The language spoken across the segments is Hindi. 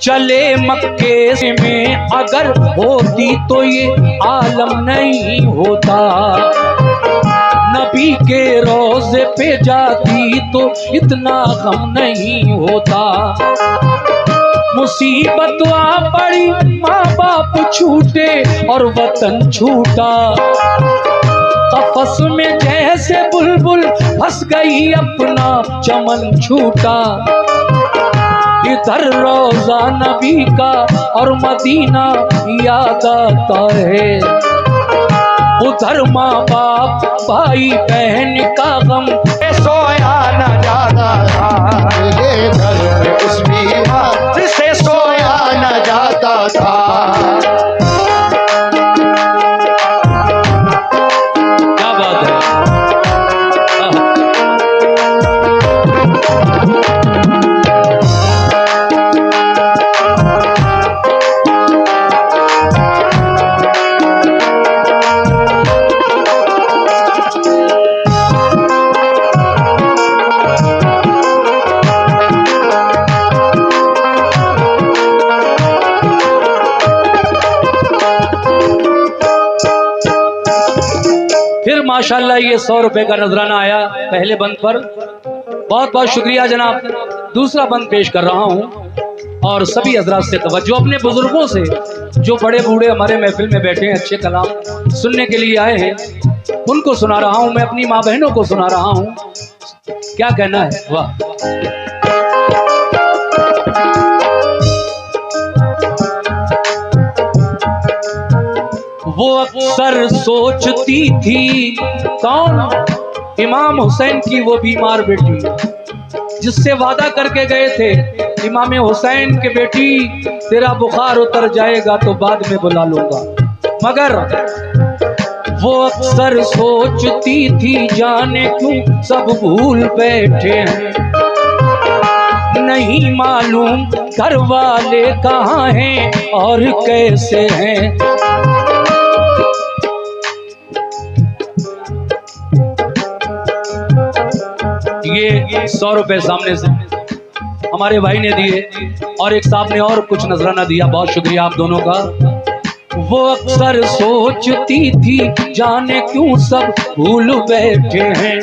चले मक्के में अगर होती तो ये आलम नहीं होता, नबी के रोज़े पे जाती तो इतना गम नहीं होता। मुसीबत आ पड़ी, माँ बाप छूटे और वतन छूटा, कफस में जैसे बुलबुल फंस गई अपना चमन छूटा। इधर रोज़ा नबी का और मदीना याद आता है, उधर माँ बाप भाई बहन का गम सोया न जाता था, उस बीमार से सोया न जाता था। क्या बात है। माशाल्लाह ये 100 रुपए का नजराना आया पहले बंद पर, बहुत बहुत शुक्रिया जनाब। दूसरा बंद पेश कर रहा हूँ और सभी हजरात से तवज्जो, अपने बुजुर्गों से जो बड़े बूढ़े हमारे महफिल में बैठे हैं, अच्छे कलाम सुनने के लिए आए हैं, उनको सुना रहा हूँ मैं, अपनी माँ बहनों को सुना रहा हूँ। क्या कहना है, वाह। वो अक्सर सोचती थी, कौन? इमाम हुसैन की वो बीमार बेटी, जिससे वादा करके गए थे इमाम हुसैन के बेटी तेरा बुखार उतर जाएगा तो बाद में बुला लूंगा, मगर वो अक्सर सोचती थी जाने क्यों सब भूल बैठे हैं, नहीं मालूम घर वाले कहाँ हैं और कैसे हैं। ये 100 रुपए सामने से हमारे भाई ने दिए और एक साहब ने और कुछ नजराना दिया, बहुत शुक्रिया आप दोनों का। वो अक्सर सोचती थी जाने क्यों सब भूल बैठे हैं,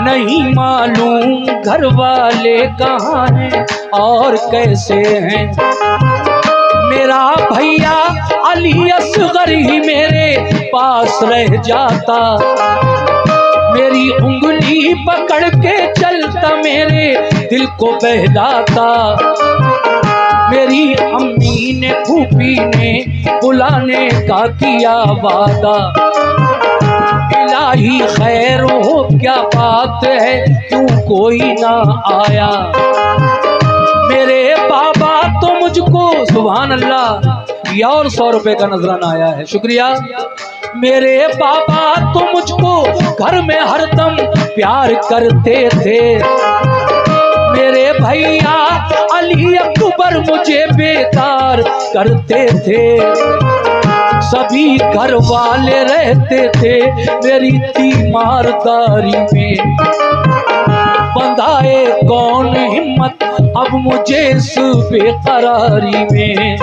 नहीं मालूम घर वाले कहाँ हैं और कैसे हैं। मेरा भैया अली असगर ही मेरे पास रह जाता, मेरी उंगली पकड़ के चलता मेरे दिल को बहलाता। मेरी अम्मी ने फूफी ने बुलाने का किया वादा, इलाही खैर हो क्या बात है क्यों कोई ना आया। मेरे बाबा तो मुझको, सुभान अल्लाह, ये और 100 रुपए का नजराना आया है, शुक्रिया। मेरे बाबा तो मुझको घर में हरदम प्यार करते थे, मेरे भैया अली अकबर मुझे बेकार करते थे, सभी घर वाले रहते थे मेरी तीमारदारी में। बंधाए कौन हिम्मत अब मुझे इस बेकरारी में,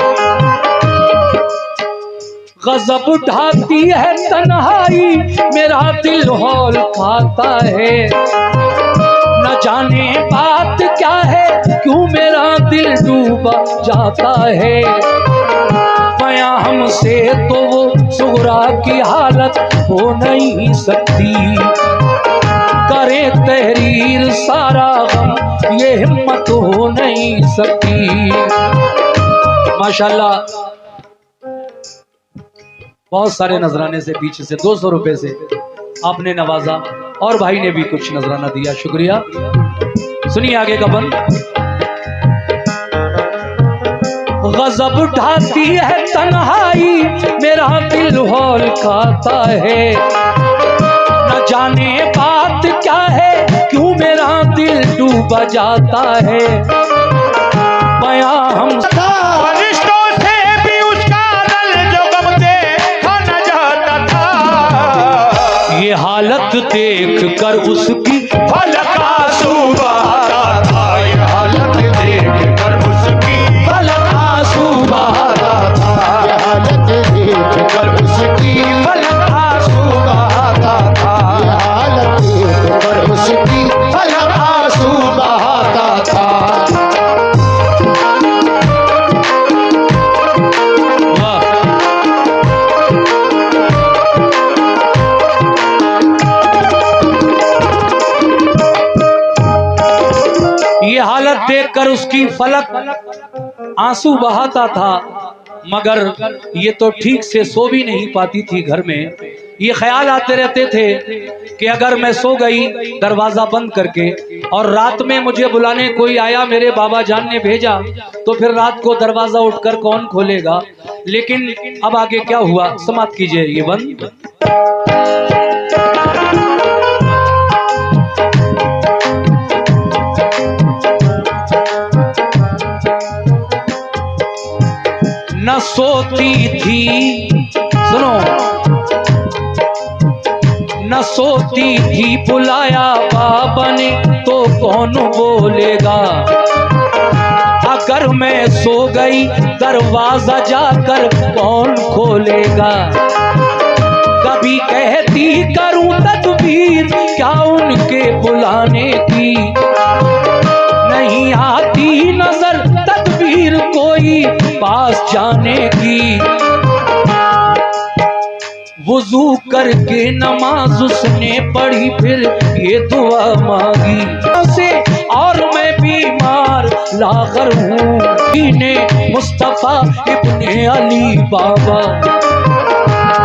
गजब उठाती है तन्हाई मेरा दिल हौल खाता है, न जाने बात क्या है क्यों मेरा दिल डूबा जाता है। बयां हमसे तो वो सुगरा की हालत हो नहीं सकती, करे तहरीर सारा गम ये हिम्मत हो नहीं सकती। माशाल्लाह बहुत सारे नजराने से पीछे से 200 रुपए से आपने नवाजा और भाई ने भी कुछ नजराना दिया, शुक्रिया। सुनिए आगे का बंद। गजब उठाती है तन्हाई मेरा दिल हौल खाता है, न जाने बात क्या है क्यों मेरा दिल डूबा जाता है। बयां हम हालत देख कर उसकी फलका सुबह ये हालत देखकर उसकी फलक आंसू बहाता था, मगर ये तो ठीक से सो भी नहीं पाती थी। घर में ये ख्याल आते रहते थे कि अगर मैं सो गई दरवाजा बंद करके और रात में मुझे बुलाने कोई आया, मेरे बाबा जान ने भेजा, तो फिर रात को दरवाजा उठकर कौन खोलेगा। लेकिन अब आगे क्या हुआ, समाप्त कीजिए ये बंद। न सोती थी, सुनो, न सोती थी, बुलाया बाबा ने तो कौन बोलेगा। अगर मैं सो गई दरवाजा जाकर कौन खोलेगा। कभी कहती करूं तदबीर क्या उनके बुलाने की, नहीं आती नजर तदबीर कोई पास जाने की। वुजू करके नमाज उसने पढ़ी, फिर ये दुआ मांगी से, और मैं बीमार लागर हूँ ने मुस्तफा इब्ने अली बाबा।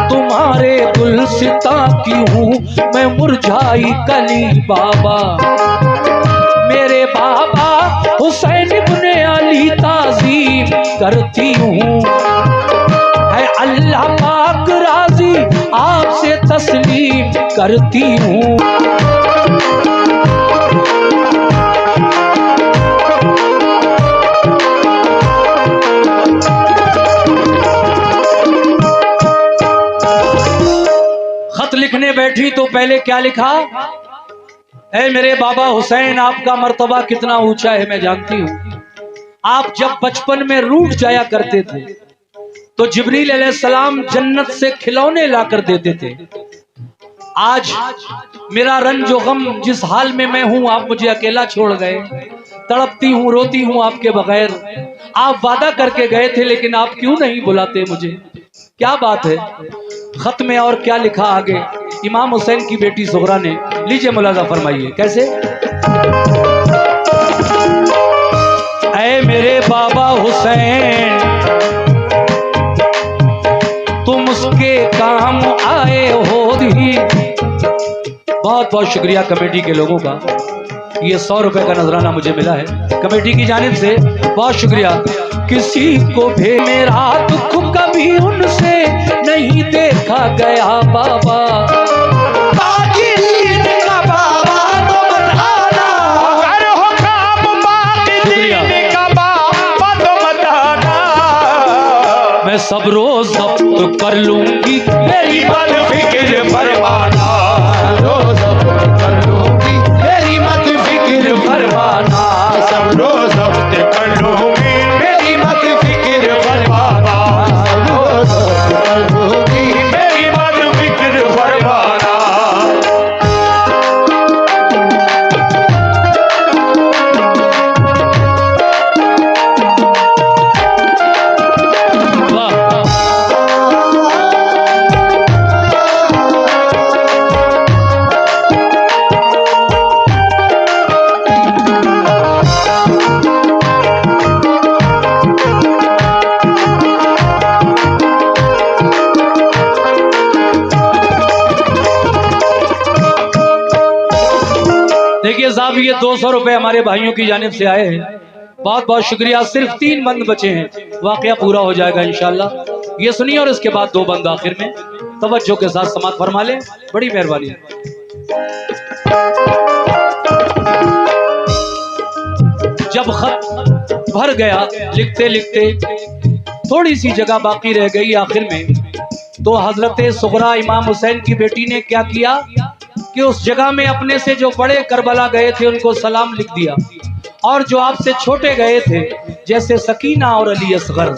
तुम्हारे गुलसिता की हूँ मैं मुरझाई कली बाबा। मेरे बाबा हुसैन इब्ने अली ताज़ीम करती हूँ, है अल्लाह पाक राजी आपसे तस्लीम करती हूँ। खत लिखने बैठी तो पहले क्या लिखा, ऐ मेरे बाबा हुसैन, आपका मर्तबा कितना ऊंचा है मैं जानती हूँ। आप जब बचपन में रूठ जाया करते थे तो जिब्रील अलैहिस्सलाम जन्नत से खिलौने लाकर देते थे। आज मेरा रंज और गम जिस हाल में मैं हूं, आप मुझे अकेला छोड़ गए, तड़पती हूं, रोती हूं आपके बगैर। आप वादा करके गए थे, लेकिन आप क्यों नहीं बुलाते मुझे, क्या बात है। खत में और क्या लिखा आगे, इमाम हुसैन की बेटी सुगरा ने, लीजिए मुलाजा फरमाइए कैसे। ऐ मेरे बाबा हुसैन, तुम उसके काम आए हो ही। बहुत बहुत शुक्रिया कमेटी के लोगों का, ये 100 रुपए का नजराना मुझे मिला है कमेटी की जानिब से, बहुत शुक्रिया। किसी को भी मेरा दुख कभी उनसे नहीं देखा गया बाबा। मैं सब रोज जब्त कर लूंगी मेरी मत फिक्र फरमाना, रोज जब्त कर लूंगी मेरी मत फिक्र फरमाना, सब रोज जब्त कर लूंगी मेरी मत फिक्र फरमाना, रोज जब्त कर लूंगी मेरी मत फिक्र फरमाना। देखिए साहब, ये 200 रुपए हमारे भाइयों की जानिब से आए हैं, बहुत बहुत शुक्रिया। सिर्फ 3 बंद बचे हैं, वाकया पूरा हो जाएगा इंशाल्लाह। ये सुनिए और इसके बाद 2 बंद आखिर में तवज्जो के साथ समाप्त फरमा लें, बड़ी मेहरबानी। जब खत भर गया, लिखते लिखते थोड़ी सी जगह बाकी रह गई आखिर में, तो हजरत सुगरा इमाम हुसैन की बेटी ने क्या किया कि उस जगह में अपने से जो बड़े करबला गए थे उनको सलाम लिख दिया, और जो आपसे छोटे गए थे जैसे सकीना और अली असगर,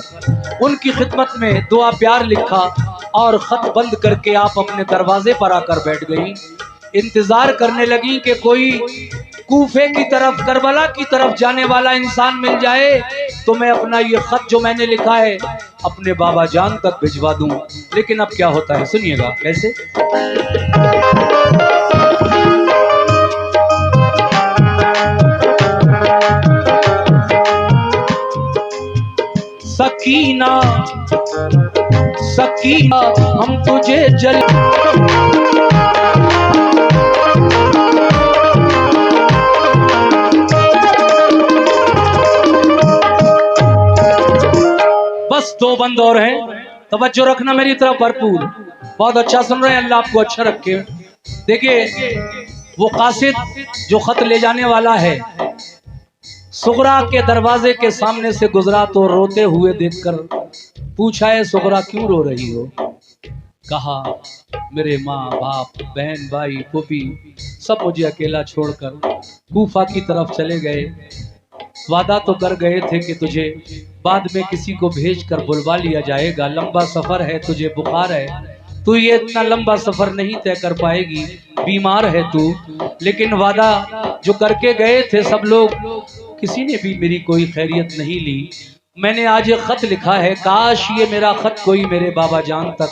उनकी खिदमत में दुआ प्यार लिखा और खत बंद करके आप अपने दरवाजे पर आकर बैठ गई। इंतजार करने लगी कि कोई कूफे की तरफ, करबला की तरफ जाने वाला इंसान मिल जाए तो मैं अपना ये खत जो मैंने लिखा है अपने बाबा जान तक भिजवा दूं। लेकिन अब क्या होता है सुनिएगा कैसे। सकीना सकीना हम तुझे जल बस 2 बंद और हैं, तवज्जो रखना मेरी तरफ भरपूर। बहुत अच्छा सुन रहे हैं, अल्लाह आपको अच्छा रखे। देखिए वो कासिद जो खत ले जाने वाला है सुगरा के दरवाजे के सामने से गुजरा तो रोते हुए देखकर पूछा है सुगरा क्यों रो रही हो? कहा मेरे माँ बाप बहन भाई फूफी सब मुझे अकेला छोड़कर कूफा की तरफ चले गए। वादा तो कर गए थे कि तुझे बाद में किसी को भेजकर बुलवा लिया जाएगा, लंबा सफर है, तुझे बुखार है, तू ये इतना लंबा सफर नहीं तय कर पाएगी, बीमार है तू। लेकिन वादा जो करके गए थे सब लोग, किसी ने भी मेरी कोई खैरियत नहीं ली। मैंने आज ये खत लिखा है, काश ये मेरा खत कोई मेरे बाबा जान तक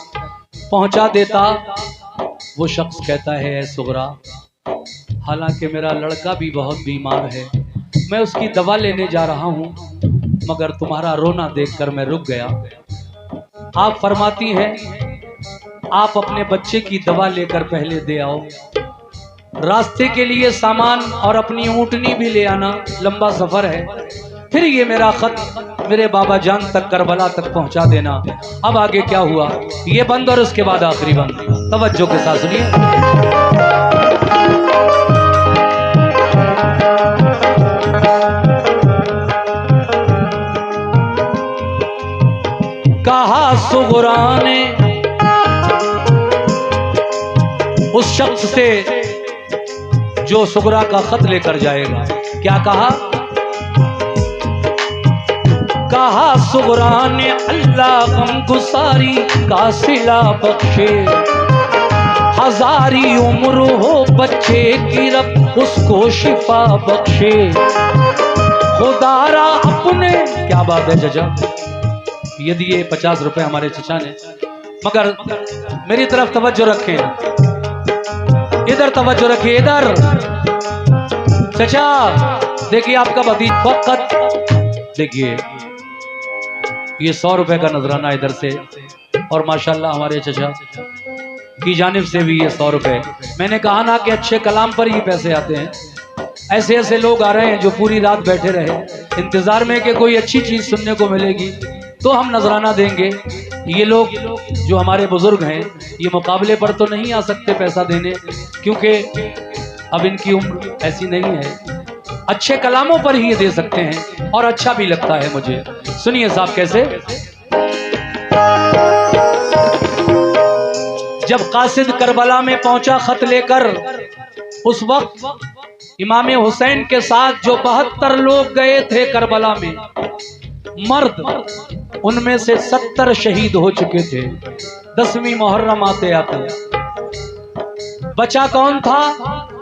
पहुंचा देता। वो शख्स कहता है सुगरा हालांकि मेरा लड़का भी बहुत बीमार है, मैं उसकी दवा लेने जा रहा हूं, मगर तुम्हारा रोना देखकर मैं रुक गया। आप फरमाती हैं आप अपने बच्चे की दवा लेकर पहले दे आओ, रास्ते के लिए सामान और अपनी ऊँटनी भी ले आना, लंबा सफर है, फिर ये मेरा खत मेरे बाबा जान तक करबला तक पहुंचा देना। अब आगे क्या हुआ ये बंद और उसके बाद आखिरी बंद, तवज्जो के साथ सुनिए। कहा सुगरा ने उस शख्स से जो सुगरा का खत लेकर जाएगा, क्या कहा? कहा सुगरा ने अल्लाह गम गुसारी का सिला बख्शे, हजारी उम्र हो बच्चे की रब उसको शिफा बख्शे, खुदारा अपने। क्या बात है चचा, ये दिए 50 रुपए हमारे चचा ने, मगर मेरी तरफ तवज्जो रखें, इधर तवज्जो रखिए, इधर चचा देखिए आपका भतीज वक्त, देखिए ये 100 रुपए का नजराना इधर से, और माशाल्लाह हमारे चचा की जानिब से भी ये 100 रुपए। मैंने कहा ना कि अच्छे कलाम पर ही पैसे आते हैं, ऐसे ऐसे लोग आ रहे हैं जो पूरी रात बैठे रहे इंतजार में कि कोई अच्छी चीज सुनने को मिलेगी तो हम नजराना देंगे। ये लोग जो हमारे बुजुर्ग हैं ये मुकाबले पर तो नहीं आ सकते पैसा देने, क्योंकि अब इनकी उम्र ऐसी नहीं है, अच्छे कलामों पर ही ये दे सकते हैं और अच्छा भी लगता है मुझे। सुनिए साहब कैसे, जब कासिद करबला में पहुंचा खत लेकर, उस वक्त इमाम हुसैन के साथ जो 72 लोग गए थे करबला में मर्द, उनमें से 70 शहीद हो चुके थे। 10वीं मुहर्रम आते आते बचा कौन था?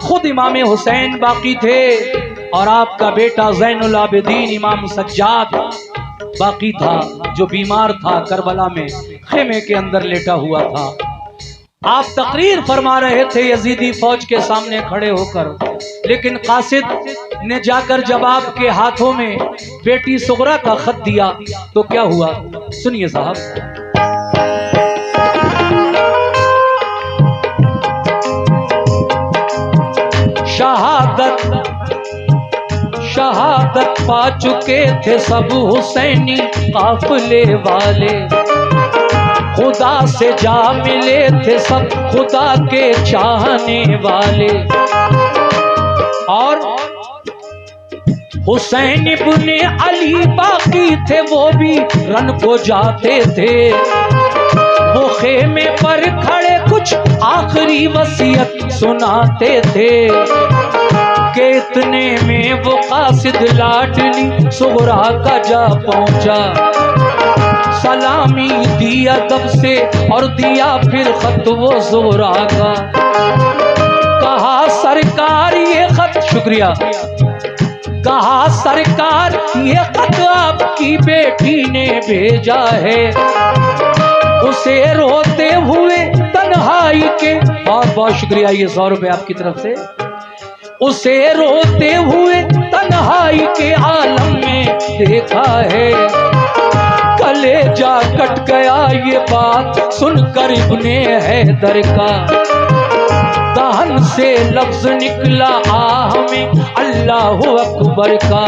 खुद इमाम हुसैन बाकी थे और आपका बेटा ज़ैनुल आबिदीन इमाम सज्जाद बाकी था, जो बीमार था, करबला में खेमे के अंदर लेटा हुआ था। आप तकरीर फरमा रहे थे यजीदी फौज के सामने खड़े होकर, लेकिन कासिद ने जाकर जब आपके हाथों में बेटी सुगरा का खत दिया तो क्या हुआ? सुनिए साहब, शहादत पा चुके थे सब हुसैनी काफिले वाले, खुदा से जा मिले थे सब खुदा के चाहने वाले, और हुसैन इब्ने अली बाकी थे वो भी रन को जाते थे। वो खेमे पर खड़े कुछ आखिरी वसीयत सुनाते थे कि इतने में वो कासिद लाडली सुगरा का जा पहुंचा, सलामी दिया दब से और दिया फिर खत वो सुगरा का। कहा सरकार ये खत, शुक्रिया, कहा सरकार ये खत आपकी बेटी ने भेजा है, उसे रोते हुए तन्हाई के, बहुत बहुत शुक्रिया, ये 100 रुपए आपकी तरफ से, उसे रोते हुए तन्हाई के आलम में देखा है, कलेजा कट गया ये बात सुनकर इब्ने हैदर का, दहन से लफ्ज निकला आह में अल्लाह अकबर का।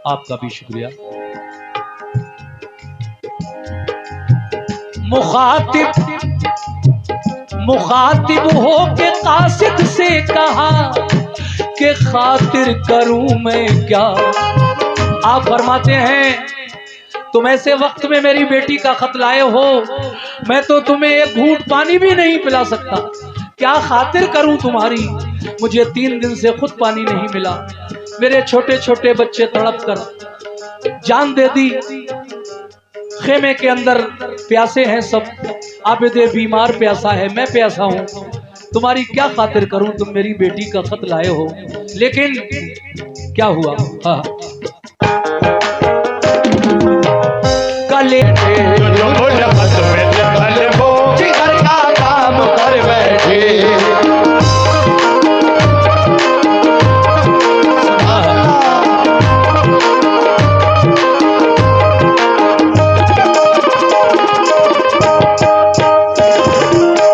आपका भी शुक्रिया। मुखातिब हो के कासिद से कहा कि खातिर करूं मैं क्या। आप फरमाते हैं तुम ऐसे वक्त में मेरी बेटी का खत लाए हो, मैं तो तुम्हें एक घूंट पानी भी नहीं पिला सकता, क्या खातिर करूं तुम्हारी। मुझे 3 दिन से खुद पानी नहीं मिला, मेरे छोटे छोटे बच्चे तड़प कर जान दे दी, खेमे के अंदर प्यासे हैं सब, आबिदे बीमार प्यासा है, मैं प्यासा हूं, तुम्हारी क्या खातिर करूं, तुम मेरी बेटी का खत लाए हो। लेकिन क्या हुआ, हाँ जिगर का काम कर बैठे।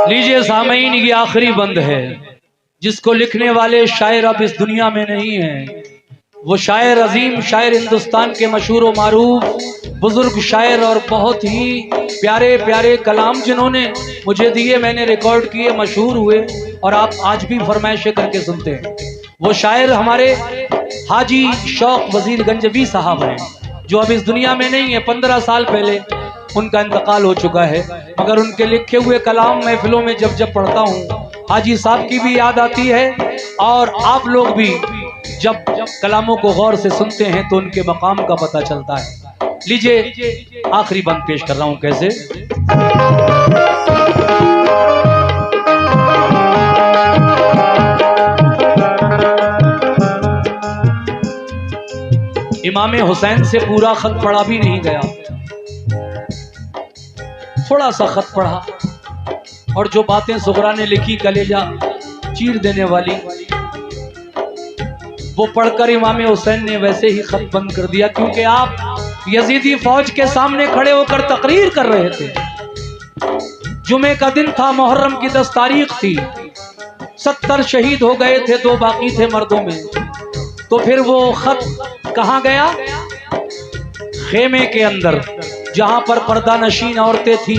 लीजिए सामईन, ये आखिरी बंद है जिसको लिखने वाले शायर अब इस दुनिया में नहीं है। वो शायर अजीम, शायर हिंदुस्तान के मशहूर व मारूफ बुजुर्ग शायर और बहुत ही प्यारे प्यारे कलाम जिन्होंने मुझे दिए, मैंने रिकॉर्ड किए, मशहूर हुए और आप आज भी फरमाइशें करके सुनते हैं। वो शायर हमारे हाजी शौक वजीर गंजवी साहब हैं जो अब इस दुनिया में नहीं है। 15 साल पहले उनका इंतकाल हो चुका है, मगर उनके लिखे हुए कलाम महफिलों में जब जब पढ़ता हूँ हाजी साहब की भी याद आती है, और आप लोग भी जब कलामों को गौर से सुनते हैं तो उनके मकाम का पता चलता है। लीजिए आखिरी बंद पेश कर रहा हूं। कैसे इमाम हुसैन से पूरा खत पढ़ा भी नहीं गया, थोड़ा सा खत पढ़ा, और जो बातें सुगरा ने लिखी कलेजा चीर देने वाली, वो पढ़कर इमाम हुसैन ने वैसे ही खत बंद कर दिया, क्योंकि आप यजीदी फौज के सामने खड़े होकर तकरीर कर रहे थे। जुमे का दिन था, मुहर्रम की 10 तारीख थी, 70 शहीद हो गए थे, 2 बाकी थे मर्दों में। तो फिर वो खत कहाँ गया? खेमे के अंदर, जहां पर पर्दा नशीन औरतें थी,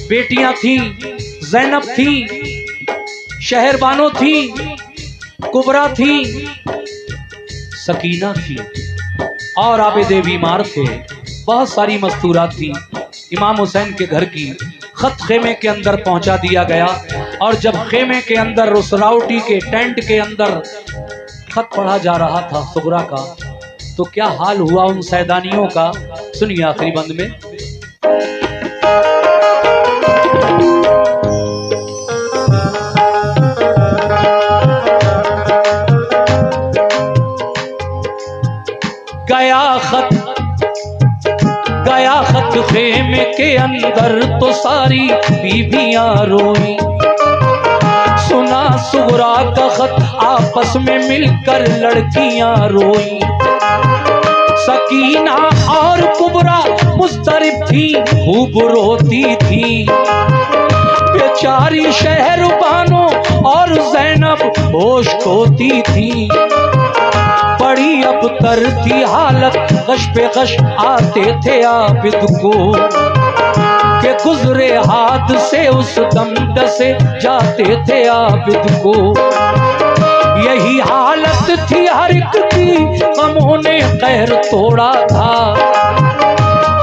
बेटियां थी, ज़ैनब थी, शहरबानो थी, कुबरा थी, सकीना थी, और आबिदे बीमार थे, बहुत सारी मस्तूरात थी। इमाम हुसैन के घर की खत खेमे के अंदर पहुंचा दिया गया, और जब खेमे के अंदर रुसरावटी के टेंट के अंदर खत पढ़ा जा रहा था सुगरा का, तो क्या हाल हुआ उन सैदानियों का, सुनिए आखिरी बंद में। गया खत खेमे के अंदर तो सारी बीबियां रोई, सुना सुगरा का खत आपस में मिलकर लड़कियां रोई। सकीना और कुबरा मुस्तरिब थी, खूब रोती थी, बेचारी शहरबानो और ज़ैनब होश खोती थी। बड़ी अब तर थी हालत, गश पे गश आते थे आबिद को, के गुजरे हाथ से उस दम डसे जाते थे आबिद को। यही हालत थी हर एक की, गमों ने कहर तोड़ा था,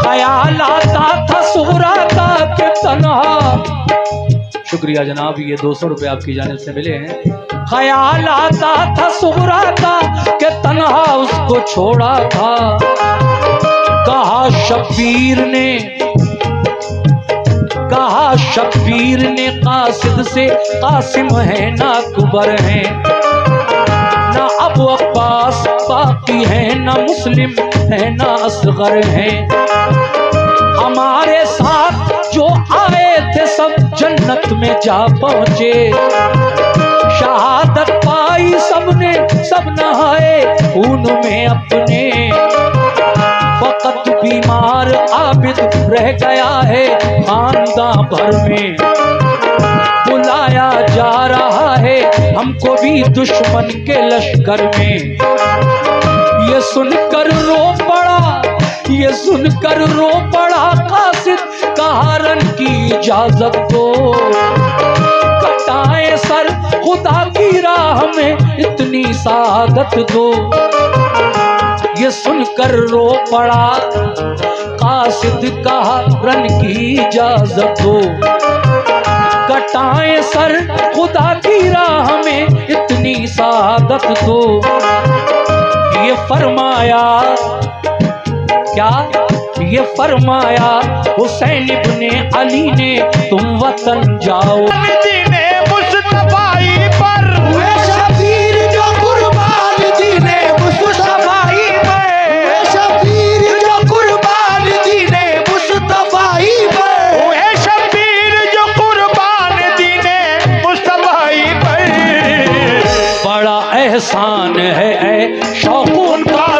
ख्याल आता था सुगरा का के तन्हा। शुक्रिया जनाब, ये 200 रुपए आपकी जानिब से मिले हैं। ख्याल आता था सुगरा का के तन्हा उसको छोड़ा था। कहा शब्बीर ने कासिद से, कासिम है ना कुबर है, ना अबू अब्बास बाकी है, ना मुस्लिम है, ना असगर है। हमारे साथ जो आए थे सब जन्नत में जा पहुंचे, शहादत पाई सबने, सब नहाए खून में अपने। फकत वक्त बीमार आबिद रह गया है खानदां भर में। बुलाया जा रहा है हमको भी दुश्मन के लश्कर में। ये सुनकर रो पड़ा, ये सुनकर रो पड़ा कासिद, कहा रन की इजाजत दो, कटाए सर खुदा की राह में इतनी सादत दो। ये सुनकर रो पड़ा कासिद, कहा रन की इजाजत दो, कटाए सर खुदा की राह में इतनी सादत दो। ये फरमाया क्या, ये फरमाया हुसैन इब्ने अली ने तुम वतन जाओ। दीने मुस्तफाई पर हुए शबीर जो कुर्बान, दीने मुस्तफाई पर हुए शबीर जो कुर्बान, दीने मुस्तफाई पर हुए शबीर जो कुर्बान, दीने मुस्तफाई पर। बड़ा एहसान है शौकून का